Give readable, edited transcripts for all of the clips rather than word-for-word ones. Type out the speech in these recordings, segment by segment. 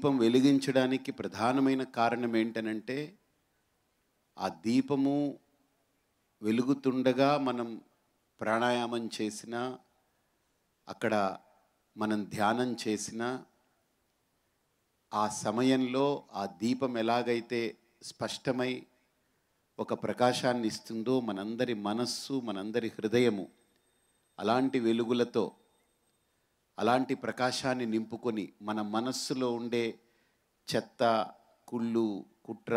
దీపం వెలిగించడానికి ప్రధానమైన కారణం ఏంటనంటే, ఆ దీపము వెలుగుతుండగా మనం ప్రాణాయామం చేసినా, అక్కడ మనం ధ్యానం చేసినా, ఆ సమయంలో ఆ దీపం ఎలాగైతే స్పష్టమై ఒక ప్రకాశాన్ని ఇస్తుందో, మనందరి మనస్సు, మనందరి హృదయము అలాంటి వెలుగులతో, అలాంటి ప్రకాశాన్ని నింపుకొని మన మనస్సులో ఉండే చెత్త, కుళ్ళు, కుట్ర,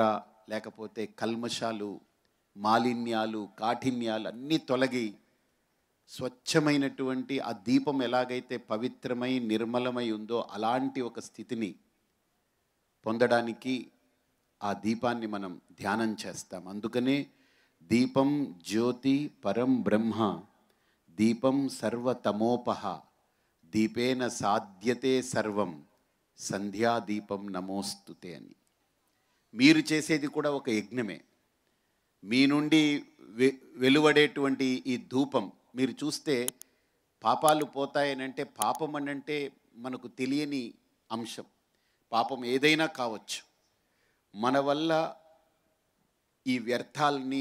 లేకపోతే కల్మషాలు, మాలిన్యాలు, కాఠిన్యాలు అన్నీ తొలగి స్వచ్ఛమైనటువంటి ఆ దీపం ఎలాగైతే పవిత్రమై నిర్మలమై ఉందో అలాంటి ఒక స్థితిని పొందడానికి ఆ దీపాన్ని మనం ధ్యానం చేస్తాం. అందుకనే దీపం జ్యోతి పరం బ్రహ్మ, దీపం సర్వతమోపహ, దీపేన సాధ్యతే సర్వం, సంధ్యాదీపం నమోస్తుతే అని. మీరు చేసేది కూడా ఒక యజ్ఞమే. మీ నుండి వెలువడేటువంటి ఈ ధూపం మీరు చూస్తే పాపాలు పోతాయనంటే, పాపం అనంటే మనకు తెలియని అంశం. పాపం ఏదైనా కావచ్చు. మన వల్ల ఈ వ్యర్థాలని,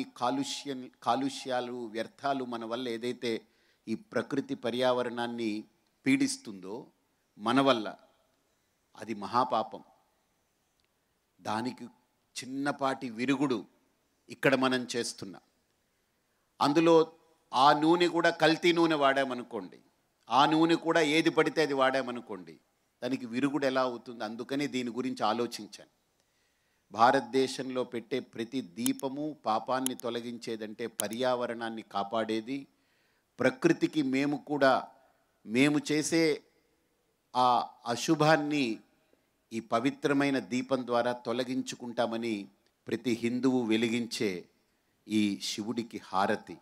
కాలుష్యాలు, వ్యర్థాలు మన వల్ల ఏదైతే ఈ ప్రకృతి పర్యావరణాన్ని పీడిస్తుందో మన వల్ల, అది మహాపాపం. దానికి చిన్నపాటి విరుగుడు ఇక్కడ మనం చేస్తున్నాం. అందులో ఆ నూనె కూడా కల్తీ నూనె వాడామనుకోండి, ఆ నూనె కూడా ఏది పడితే అది వాడామనుకోండి, దానికి విరుగుడు ఎలా అవుతుంది? అందుకని దీని గురించి ఆలోచించాను. భారతదేశంలో పెట్టే ప్రతి దీపము పాపాన్ని తొలగించేదంటే, పర్యావరణాన్ని కాపాడేది. ప్రకృతికి మేము చేసే ఆ అశుభాన్ని ఈ పవిత్రమైన దీపం ద్వారా తొలగించుకుంటామని ప్రతి హిందువు వెలిగించే ఈ శివుడికి హారతి.